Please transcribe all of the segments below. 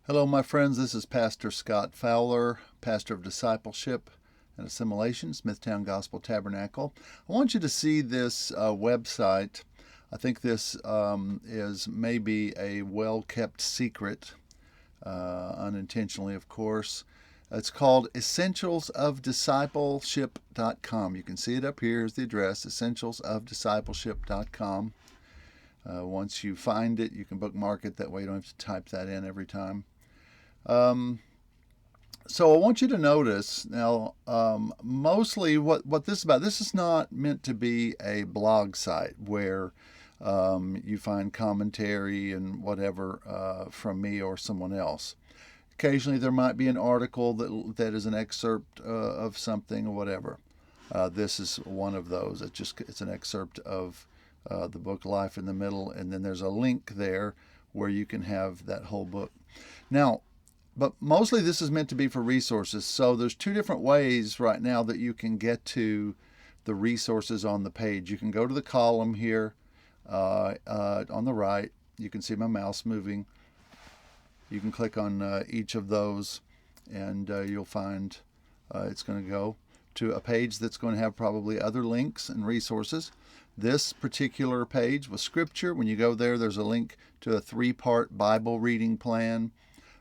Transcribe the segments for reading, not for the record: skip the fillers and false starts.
Hello, my friends. This is Pastor Scott Fowler, pastor of Discipleship and Assimilation, Smithtown Gospel Tabernacle. I want you to see this website. I think this is maybe a well-kept secret, unintentionally, of course. It's called essentialsofdiscipleship.com. You can see it up here. Here's the address, essentialsofdiscipleship.com. Once you find it, you can bookmark it. That way you don't have to type that in every time. So I want you to notice now, mostly what this is about. This is not meant to be a blog site where you find commentary and whatever from me or someone else. Occasionally there might be an article that is an excerpt of something or whatever. This is one of those. It's an excerpt of the book Life in the Middle, and then there's a link there where you can have that whole book. Now, but mostly this is meant to be for resources. So there's two different ways right now that you can get to the resources on the page. You can go to the column here on the right. You can see my mouse moving. You can click on each of those, and you'll find it's going to go to a page that's going to have probably other links and resources. This particular page with scripture, when you go there, there's a link to a 3-part Bible reading plan,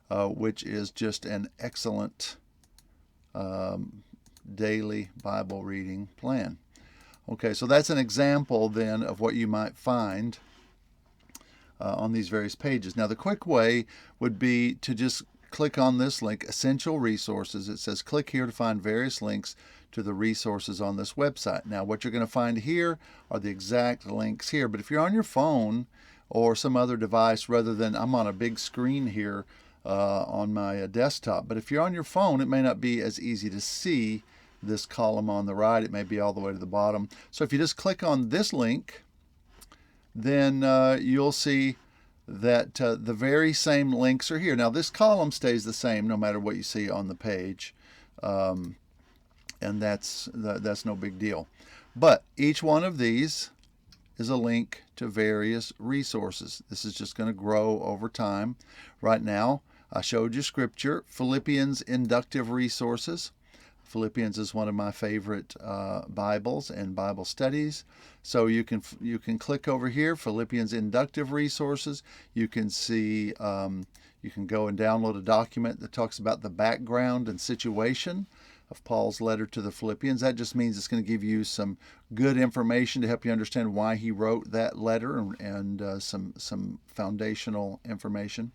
which is just an excellent daily Bible reading plan. Okay, so that's an example then of what you might find on these various pages. Now, the quick way would be to just click on this link, Essential Resources. It says click here to find various links to the resources on this website. Now, what you're going to find here are the exact links here, but if you're on your phone or some other device, rather than I'm on a big screen here on my desktop, but if you're on your phone, it may not be as easy to see this column on the right. It may be all the way to the bottom. So if you just click on this link, then you'll see that the very same links are here. Now, this column stays the same no matter what you see on the page, and that's no big deal. But each one of these is a link to various resources. This is just going to grow over time. Right now, I showed you scripture, Philippians inductive resources. Philippians is one of my favorite Bibles and Bible studies. So you can click over here, Philippians inductive resources. You can see, you can go and download a document that talks about the background and situation of Paul's letter to the Philippians. That just means it's going to give you some good information to help you understand why he wrote that letter and some foundational information.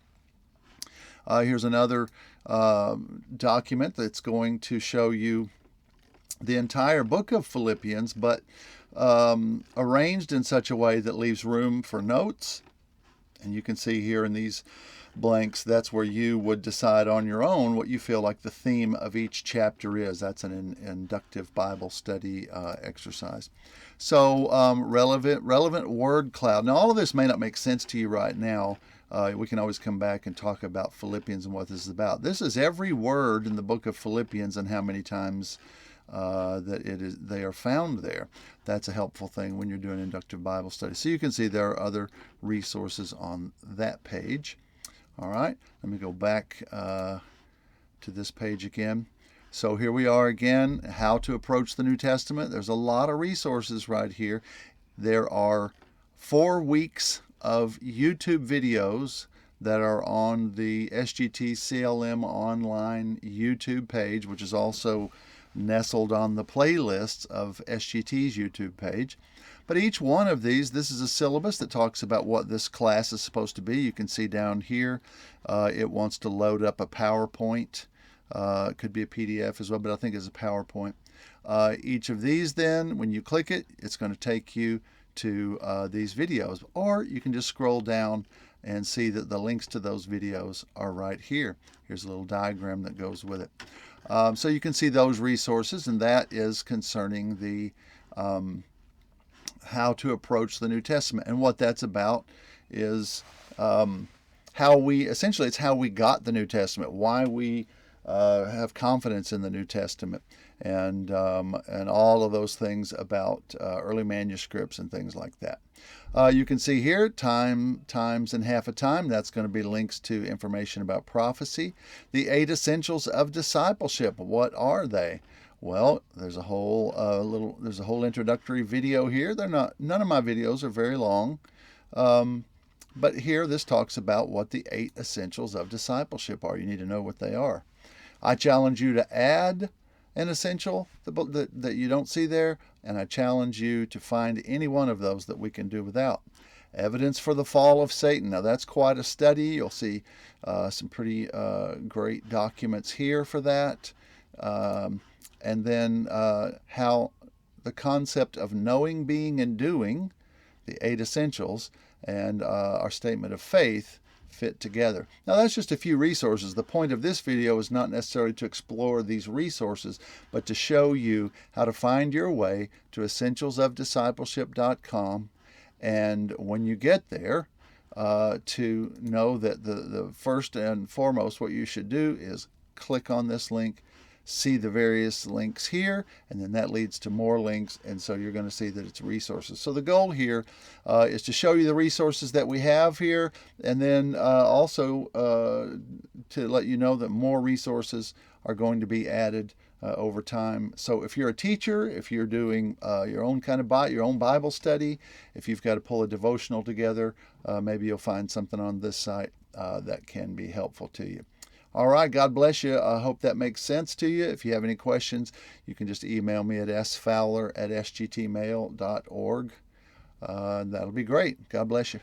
Here's another document that's going to show you the entire book of Philippians, but arranged in such a way that leaves room for notes. And you can see here in these blanks, that's where you would decide on your own what you feel like the theme of each chapter is. That's an inductive Bible study exercise. So relevant word cloud. Now, all of this may not make sense to you right now. We can always come back and talk about Philippians and what this is about. This is every word in the book of Philippians and how many times they are found there. That's a helpful thing when you're doing inductive Bible study. So you can see there are other resources on that page. All right, let me go back to this page again. So here we are again, how to approach the New Testament. There's a lot of resources right here. There are 4 weeks of YouTube videos that are on the SGT CLM online YouTube page, which is also nestled on the playlists of SGT's YouTube page. But each one of these, this is a syllabus that talks about what this class is supposed to be. You can see down here, it wants to load up a PowerPoint. It could be a PDF as well, but I think it's a PowerPoint. Each of these then, when you click it, it's going to take you to these videos. Or you can just scroll down and see that the links to those videos are right here. Here's a little diagram that goes with it. So you can see those resources, and that is concerning the how to approach the New Testament. And what that's about is it's how we got the New Testament, why we have confidence in the New Testament, and all of those things about early manuscripts and things like that. You can see here time, times, and half a time. That's going to be links to information about prophecy. The 8 essentials of discipleship. What are they? Well, there's a whole introductory video here. None of my videos are very long, but here this talks about what the 8 essentials of discipleship are. You need to know what they are. I challenge you to add an essential that you don't see there, and I challenge you to find any one of those that we can do without. Evidence for the fall of Satan. Now that's quite a study. You'll see some pretty great documents here for that. And then how the concept of knowing, being, and doing, the 8 essentials, and our statement of faith fit together. Now that's just a few resources. The point of this video is not necessarily to explore these resources, but to show you how to find your way to essentialsofdiscipleship.com. And when you get there, to know that the first and foremost what you should do is click on this link, see the various links here, and then that leads to more links, and so you're going to see that it's resources. So the goal here is to show you the resources that we have here, and then also to let you know that more resources are going to be added over time. So if you're a teacher, if you're doing your own Bible study, if you've got to pull a devotional together, maybe you'll find something on this site that can be helpful to you. All right, God bless you. I hope that makes sense to you. If you have any questions, you can just email me at sfowler@sgtmail.org. That'll be great. God bless you.